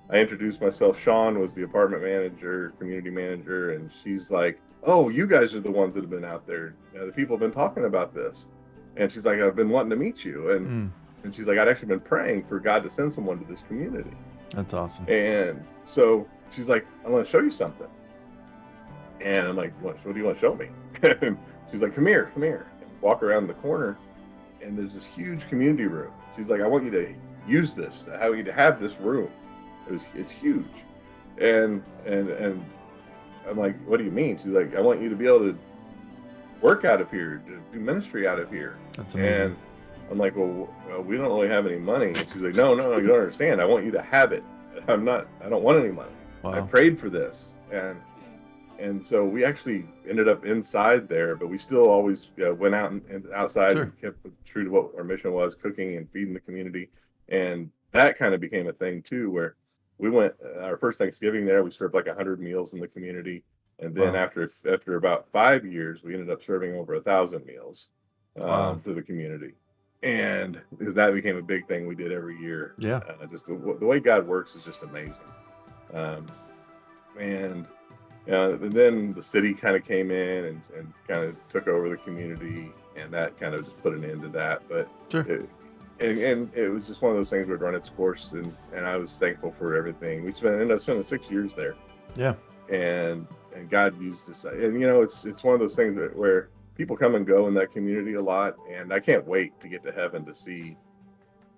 I introduced myself. Sean was the apartment manager, community manager, and she's like, "Oh, you guys are the ones that have been out there. The people have been talking about this." And she's like, "I've been wanting to meet you." And she's like, "I'd actually been praying for God to send someone to this community." That's awesome. And so she's like, "I want to show you something." And I'm like, what do you want to show me? And she's like, come here. And walk around the corner, and there's this huge community room. She's like, I want you to use this. I want you to have this room. It's huge. And I'm like, what do you mean? She's like, I want you to be able to work out of here, to do ministry out of here. That's amazing. And I'm like, well, we don't really have any money. And she's like, no, you don't understand. I want you to have it. I don't want any money. Wow. I prayed for this. And so we actually ended up inside there, but we still always went out and outside and kept true to what our mission was, cooking and feeding the community. And that kind of became a thing too, where we went our first Thanksgiving there, we served like 100 meals in the community. And then after about 5 years, we ended up serving over 1,000 meals to the community. And that became a big thing we did every year. Yeah. Just the way God works is just amazing. And then the city kind of came in and kind of took over the community, and that kind of just put an end to that. But it was just one of those things that would run its course, and I was thankful for everything. We ended up spending 6 years there. Yeah. And God used this, and it's one of those things where people come and go in that community a lot, and I can't wait to get to heaven to see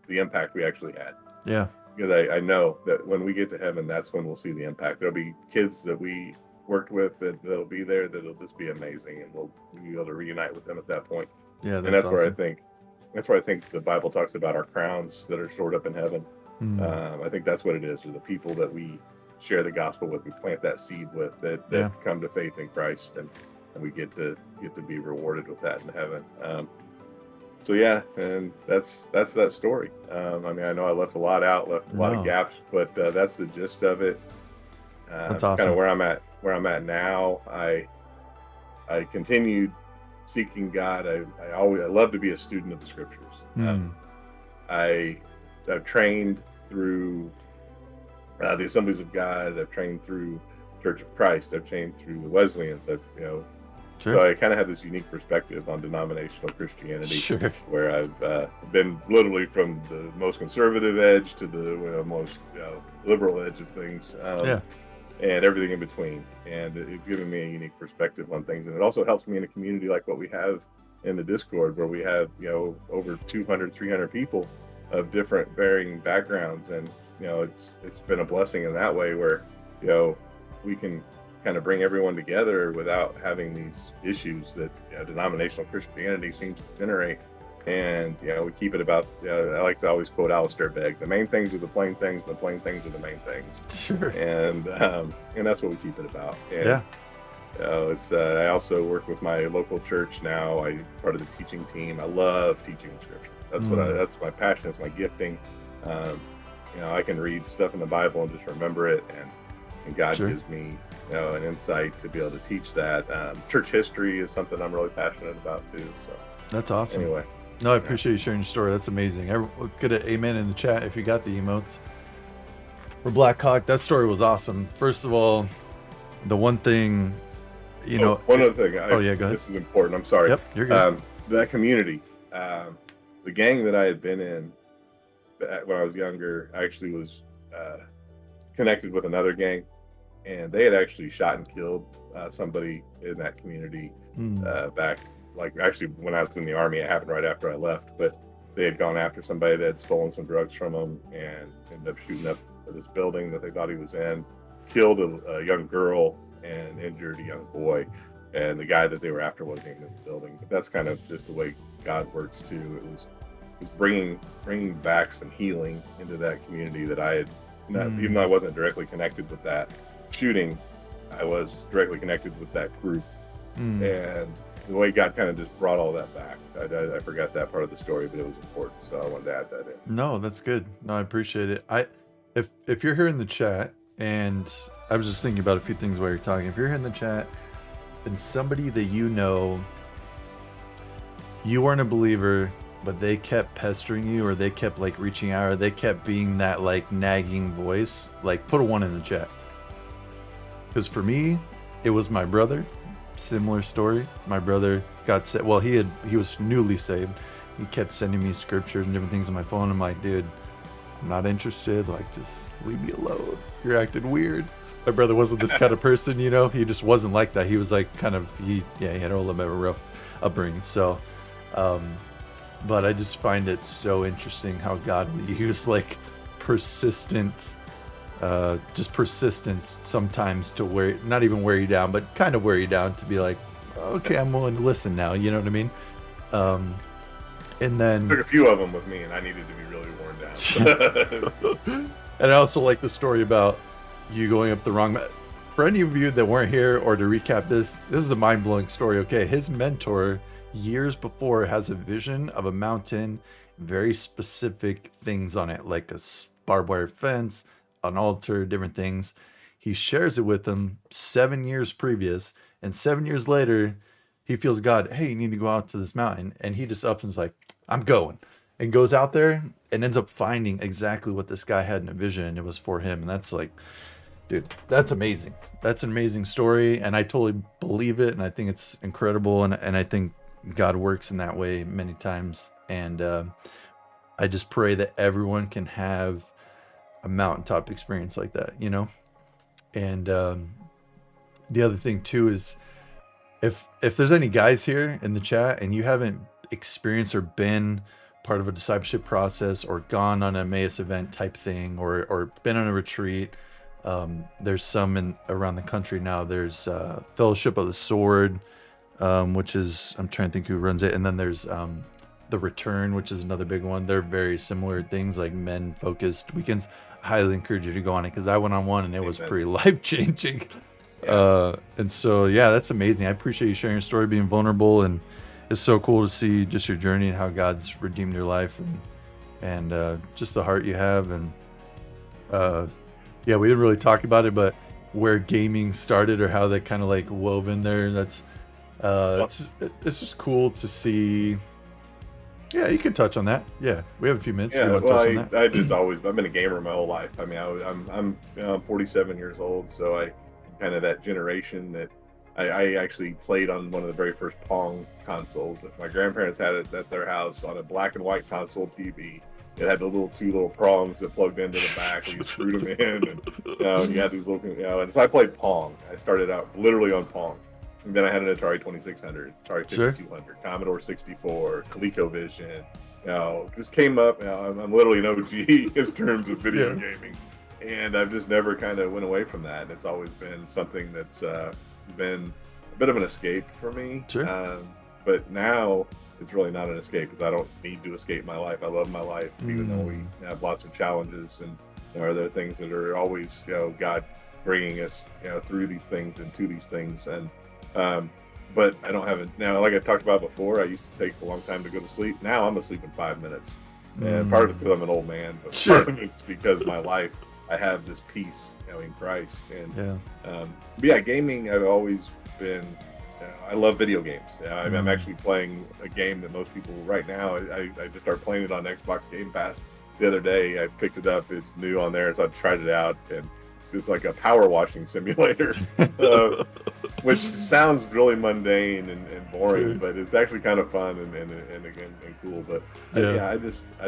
the impact we actually had. Yeah. Because I know that when we get to heaven, that's when we'll see the impact. There'll be kids that we worked with that'll be there, that'll just be amazing, and we'll be able to reunite with them at that point. Yeah, and that's awesome. where I think the Bible talks about our crowns that are stored up in heaven. I think that's what it is, for the people that we share the gospel with, we plant that seed with, that come to faith in Christ, and we get to be rewarded with that in heaven. So yeah, and that's that story. I mean, I know I left a lot out, left a lot of gaps, but that's the gist of it. That's awesome. Kind of where I'm at now. I continued seeking God. I love to be a student of the scriptures. I've trained through the Assemblies of God. I've trained through Church of Christ. I've trained through the Wesleyans. So I kind of have this unique perspective on denominational Christianity, where I've been literally from the most conservative edge to the most liberal edge of things, and everything in between. And it's given me a unique perspective on things, and it also helps me in a community like what we have in the Discord, where we have over 200, 300 people of different varying backgrounds, and it's been a blessing in that way, where we can kind of bring everyone together without having these issues that denominational Christianity seems to generate. And we keep it about, I like to always quote Alistair Begg, the main things are the plain things, and the plain things are the main things. And that's what we keep it about. And it's I also work with my local church now. I'm part of the teaching team. I love teaching scripture. That's that's my passion. It's my gifting. I can read stuff in the Bible and just remember it, and God gives me an insight to be able to teach that. Church history is something I'm really passionate about too. So that's awesome. Anyway, no, I appreciate you sharing your story. That's amazing. Get an amen in the chat if you got the emotes. For Blackhawk, that story was awesome. First of all, the one thing, one other thing. Go ahead. This is important. I'm sorry. Yep, you're good. That community, the gang that I had been in when I was younger, I actually was connected with another gang, and they had actually shot and killed somebody in that community back, actually when I was in the Army. It happened right after I left, but they had gone after somebody that had stolen some drugs from them and ended up shooting up this building that they thought he was in, killed a young girl and injured a young boy. and the guy that they were after wasn't even in the building. But that's kind of just the way God works too. It was bringing back some healing into that community that I had, even though I wasn't directly connected with that shooting, I was directly connected with that group, and the way God kind of just brought all that back. I forgot that part of the story, but it was important, so I wanted to add that in. No, that's good. No, I appreciate it. If you're here in the chat, and I was just thinking about a few things while you're talking. If you're here in the chat and somebody that you know, you weren't a believer, but they kept pestering you, or they kept like reaching out, or they kept being that like nagging voice, like put a 1 in the chat. Because for me, it was my brother. Similar story. My brother got saved. Well, he was newly saved. He kept sending me scriptures and different things on my phone. I'm like, dude, I'm not interested. Like, just leave me alone. You're acting weird. My brother wasn't this kind of person, you know. He just wasn't like that. He was like he had a little bit of a rough upbringing. So, but I just find it so interesting how God will use like persistence sometimes to not even wear you down, but kind of wear you down, to be like, okay, I'm willing to listen now. You know what I mean? And then took a few of them with me, and I needed to be really worn down. And I also like the story about you going up the wrong. For any of you that weren't here, or to recap this is a mind-blowing story. Okay, his mentor years before has a vision of a mountain, very specific things on it, like a barbed wire fence, an altar, different things. He shares it with them 7 years previous, and 7 years later, he feels God, hey, you need to go out to this mountain. And he just ups and is like, I'm going. And goes out there and ends up finding exactly what this guy had in a vision, and it was for him. And that's like, dude, that's amazing. That's an amazing story, and I totally believe it, and I think it's incredible, and I think God works in that way many times. And I just pray that everyone can have a mountaintop experience like that, you know? And the other thing too is, if there's any guys here in the chat and you haven't experienced or been part of a discipleship process, or gone on a Emmaus event type thing, or been on a retreat, there's some around the country now. There's Fellowship of the Sword, which is, I'm trying to think who runs it, and then there's The Return, which is another big one. They're very similar things, like men focused weekends. Highly encourage you to go on it, because I went on one and it was pretty life changing. And so yeah, that's amazing. I appreciate you sharing your story, being vulnerable, and it's so cool to see just your journey and how God's redeemed your life, and just the heart you have. And yeah, we didn't really talk about it, but where gaming started, or how that kind of like wove in there. That's it's just cool to see. Yeah, you can touch on that. Yeah, we have a few minutes. Yeah, well, I've been a gamer my whole life. I mean, I'm 47 years old, so I kind of that generation that I actually played on one of the very first Pong consoles. My grandparents had it at their house on a black and white console TV. It had the two little prongs that plugged into the back, and you screwed them in, and you had these little, and so I played Pong. I started out literally on Pong. And then I had an Atari 2600, Atari 5200, Commodore 64, ColecoVision. This came up. I'm literally an OG in terms of video gaming, and I've just never kind of went away from that. It's always been something that's been a bit of an escape for me. Sure. But now it's really not an escape, because I don't need to escape my life. I love my life, even though we have lots of challenges, and there are things that are always, God bringing us, through these things and to these things. And but I don't have it now. Like I talked about before, I used to take a long time to go to sleep. Now I'm asleep in 5 minutes, and part of it's because I'm an old man, but part of it's because my life, I have this peace, in Christ. And but yeah, gaming, I've always been. I love video games. I'm actually playing a game that most people right now. I just started playing it on Xbox Game Pass the other day. I picked it up. It's new on there, so I tried it out, and it's like a power washing simulator, which sounds really mundane and boring, but it's actually kind of fun and cool. But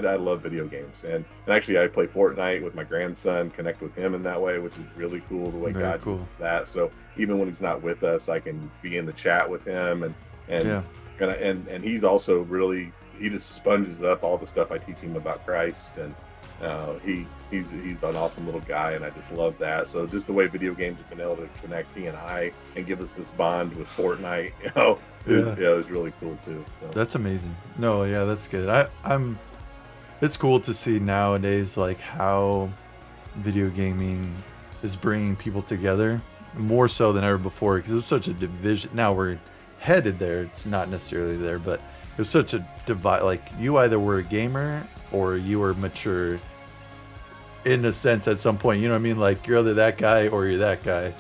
I love video games, and actually I play Fortnite with my grandson, connect with him in that way, which is really cool, the way God uses that. So even when he's not with us, I can be in the chat with him, and he's also really, he just sponges up all the stuff I teach him about Christ, and He's an awesome little guy, and I just love that. So just the way video games have been able to connect he and I and give us this bond with Fortnite, Yeah, is really cool too. So that's amazing. No, yeah, that's good. I'm. It's cool to see nowadays like how video gaming is bringing people together more so than ever before because it was such a division. Now we're headed there. It's not necessarily there, but it was such a divide. Like you either were a gamer or you were mature in a sense at some point. You know what I mean? Like you're either that guy or you're that guy.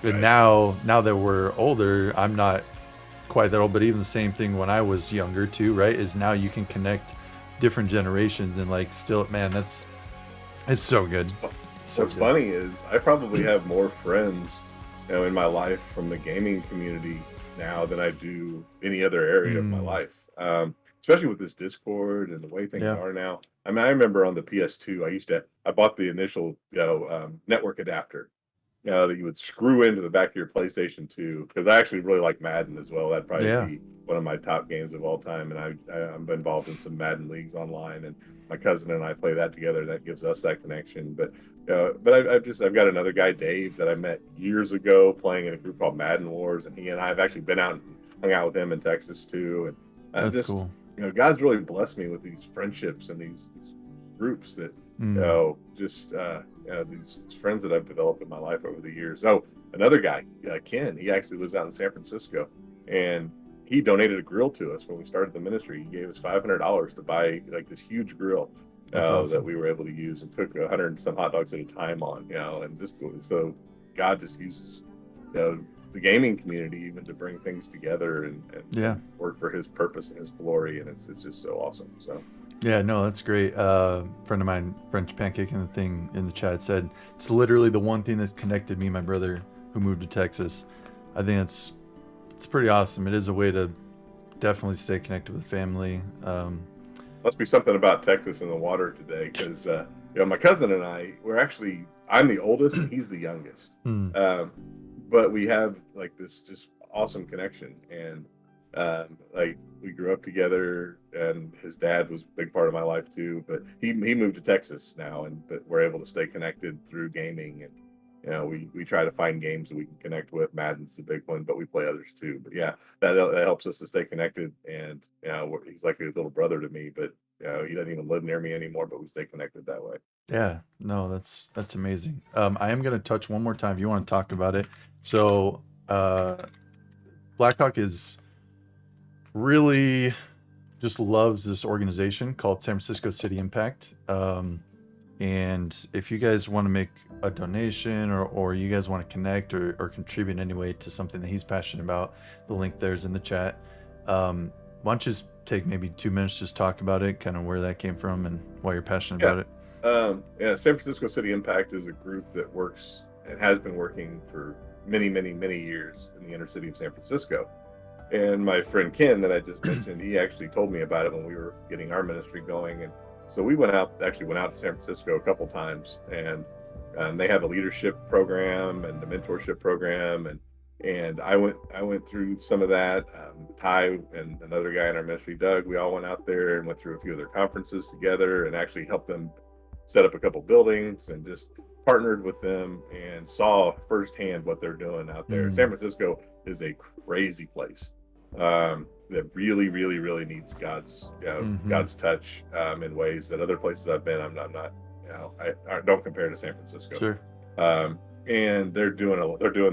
And right, now that we're older, I'm not quite that old, but even the same thing when I was younger too, right? Is now you can connect different generations and like still, man, that's it's so good. It's so what's good. funny is I probably have more friends, in my life from the gaming community now than I do any other area of my Mm, life. Especially with this Discord and the way things yeah, are now. I mean, I remember on the PS2, I bought the initial, network adapter, that you would screw into the back of your PlayStation 2 because I actually really like Madden as well. That'd probably yeah, be one of my top games of all time, and I'm involved in some Madden leagues online, and my cousin and I play that together. That gives us that connection. I've got another guy, Dave, that I met years ago playing in a group called Madden Wars, and he and I have actually been out and hung out with him in Texas too. And that's just cool. God's really blessed me with these friendships and these groups that Mm, just these friends that I've developed in my life over the years. Oh, another guy, Ken, he actually lives out in San Francisco, and he donated a grill to us when we started the ministry. He gave us $500 to buy like this huge grill that's that awesome. we were able to use and cook 100 and some hot dogs at a time on, and just so God just uses the gaming community even to bring things together Yeah, and work for His purpose and His glory, and it's just so awesome. So yeah, no, that's great. Friend of mine, French Pancake, in the thing in the chat said it's literally the one thing that's connected me and my brother who moved to Texas. I think it's pretty awesome. It is a way to definitely stay connected with family. must be something about Texas and the water today, because my cousin and I'm the oldest and he's the youngest, Hmm, um, but we have like this just awesome connection, and like we grew up together, and his dad was a big part of my life too. But he moved to Texas now, and but we're able to stay connected through gaming, and we try to find games that we can connect with. Madden's the big one, but we play others too. But yeah, that helps us to stay connected. And he's like a little brother to me, but he doesn't even live near me anymore. But we stay connected that way. yeah, no, that's amazing. I am gonna touch one more time if you want to talk about it. So, Blackhawk is really just loves this organization called San Francisco City Impact. And if you guys want to make a donation or you guys want to connect or contribute in any way to something that he's passionate about, the link there's in the chat. Why don't you just take maybe 2 minutes, just talk about it, kind of where that came from and why you're passionate Yeah, about it? San Francisco City Impact is a group that works and has been working for many, many, many years in the inner city of San Francisco. And my friend Ken that I just mentioned, he actually told me about it when we were getting our ministry going. And so we went out to San Francisco a couple times, and they have a leadership program and a mentorship program, and I went through some of that. Ty and another guy in our ministry, Doug, we all went out there and went through a few of their conferences together, and actually helped them set up a couple buildings, and just partnered with them and saw firsthand what they're doing out there. San Mm, Francisco is a crazy place, that really, really, really needs mm-hmm. God's touch, in ways that other places I've been, I'm not, I don't compare to San Francisco. Sure. Um, and they're doing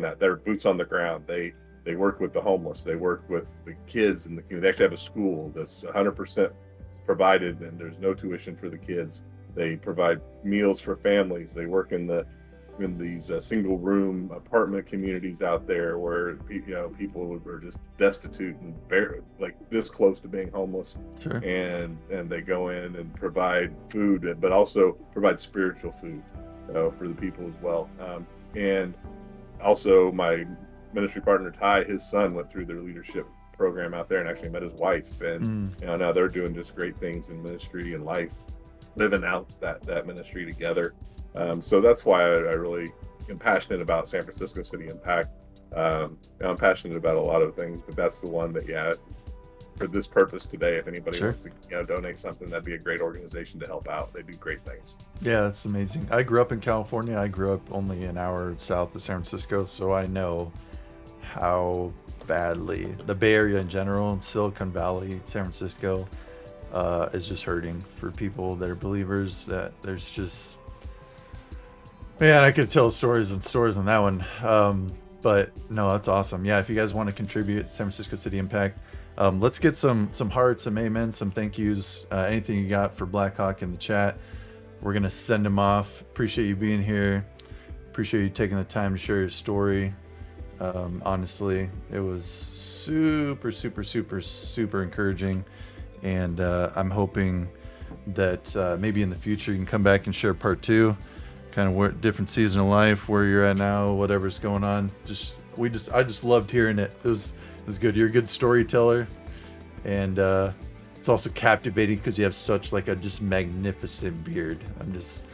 that. They're boots on the ground. They work with the homeless. They work with the kids in the community. They actually have a school that's 100% provided, and there's no tuition for the kids. They provide meals for families. They work in these single room apartment communities out there where people are just destitute and like this close to being homeless, Sure. and they go in and provide food, but also provide spiritual food for the people as well. And also my ministry partner Ty, his son went through their leadership program out there and actually met his wife, and Mm, now they're doing just great things in ministry and life, living out that ministry together. So that's why I really am passionate about San Francisco City Impact. I'm passionate about a lot of things, but that's the one that for this purpose today. If anybody Sure. wants to, donate something, that'd be a great organization to help out. They do great things. Yeah, that's amazing. I grew up in California. I grew up only an hour south of San Francisco, so I know how badly the Bay Area in general, Silicon Valley, San Francisco, is just hurting for people that are believers. That there's just, man, I could tell stories and stories on that one. But no, that's awesome. Yeah, if you guys want to contribute, San Francisco City Impact, let's get some hearts, some amen, some thank yous, anything you got for Blackhawk in the chat. We're gonna send him off. Appreciate you being here. Appreciate you taking the time to share your story. Honestly, it was super, super, super, super encouraging, and I'm hoping that maybe in the future you can come back and share part 2, kind of where different season of life, where you're at now, whatever's going on. I just loved hearing it. It was good. You're a good storyteller, and it's also captivating because you have such like a just magnificent beard. I'm just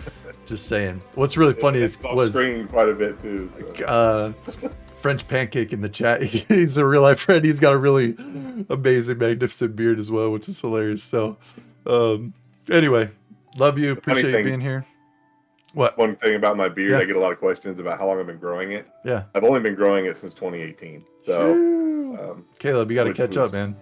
saying. What's really funny was screen quite a bit too. So. French Pancake in the chat. He's a real life friend. He's got a really amazing, magnificent beard as well, which is hilarious. So, anyway, love you. Appreciate you being here. What? One thing about my beard, I get a lot of questions about how long I've been growing it. Yeah. I've only been growing it since 2018. So, Caleb, you got to catch up, man.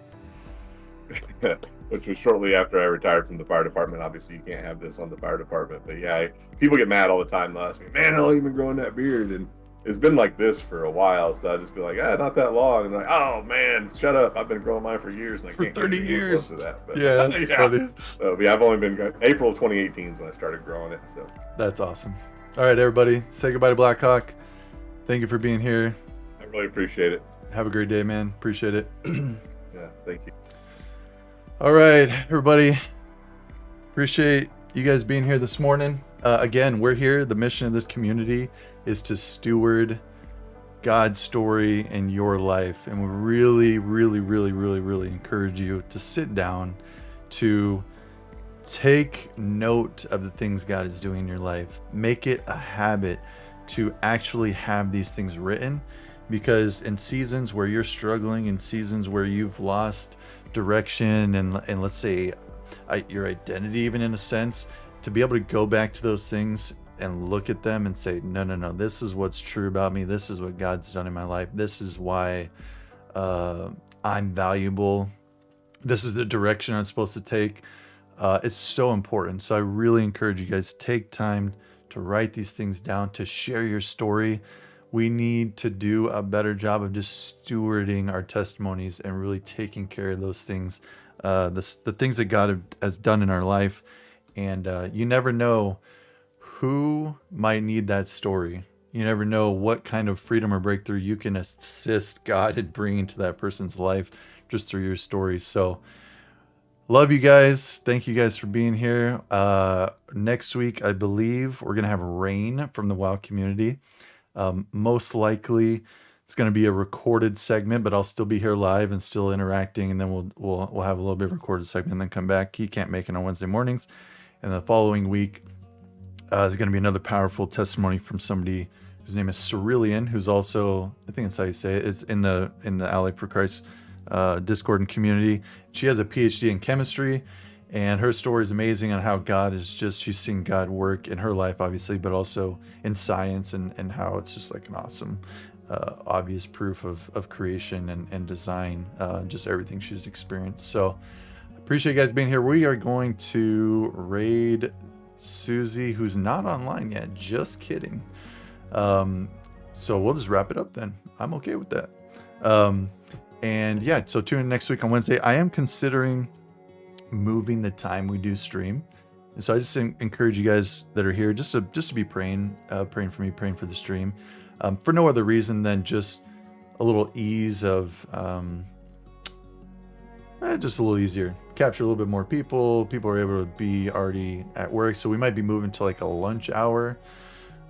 Which was shortly after I retired from the fire department. Obviously, you can't have this on the fire department. But yeah, people get mad all the time. They'll ask me, man, how long have you been growing that beard? And it's been like this for a while, so I just be like, not that long. And they're like, oh man, shut up! I've been growing mine for years, and I can't 30 years. Close to that. But, yeah, that's funny. So yeah, I've only been April of 2018 is when I started growing it. So that's awesome. All right, everybody, say goodbye to Blackhawk. Thank you for being here. I really appreciate it. Have a great day, man. Appreciate it. Yeah, thank you. All right, everybody. Appreciate you guys being here this morning. Again, we're here. The mission of this community is to steward God's story in your life. And we really, really, really, really, really encourage you to sit down, to take note of the things God is doing in your life. Make it a habit to actually have these things written, because in seasons where you're struggling, in seasons where you've lost direction and let's say your identity, even in a sense, to be able to go back to those things and look at them and say, no, this is what's true about me. This is what God's done in my life. This is why I'm valuable. This is the direction I'm supposed to take. It's so important. So I really encourage you guys, take time to write these things down, to share your story. We need to do a better job of just stewarding our testimonies and really taking care of those things, the things that God has done in our life. And you never know who might need that story. You never know what kind of freedom or breakthrough you can assist God in bringing to that person's life just through your story. So love you guys. Thank you guys for being here. Next week, I believe we're going to have rain from the WoW community. Most likely it's going to be a recorded segment, but I'll still be here live and still interacting. And then we'll have a little bit of a recorded segment and then come back. He can't make it on Wednesday mornings. And the following week is going to be another powerful testimony from somebody whose name is Cerulean, who's also, I think that's how you say it, is in the Ally for Christ Discord and community. She has a PhD in chemistry, and her story is amazing on how God is just, she's seen God work in her life, obviously, but also in science, and how it's just like an awesome, obvious proof of creation and design, just everything she's experienced. So appreciate you guys being here. We are going to raid Susie, who's not online yet. Just kidding. So we'll just wrap it up then. I'm okay with that. And yeah, so tune in next week on Wednesday. I am considering moving the time we do stream. And so I just encourage you guys that are here just to be praying for me, praying for the stream, for no other reason than just a little ease of, just a little easier, capture a little bit more people. People are able to be already at work. So we might be moving to like a lunch hour,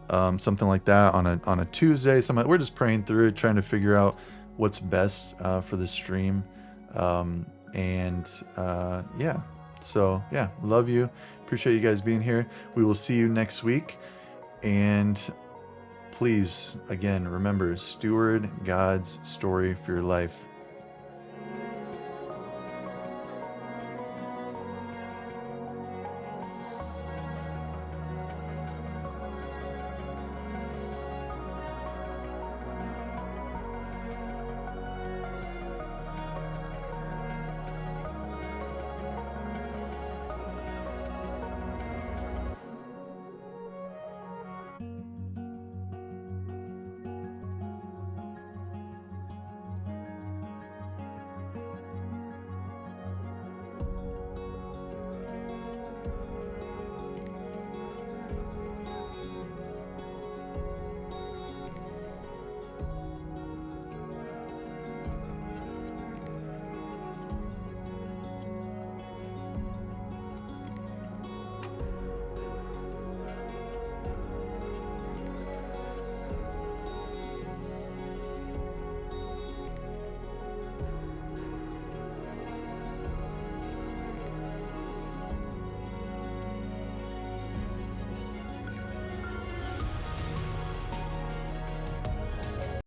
something like that on a Tuesday. We're just praying through it, trying to figure out what's best for the stream. Yeah, so yeah, love you. Appreciate you guys being here. We will see you next week. And please, again, remember, steward God's story for your life.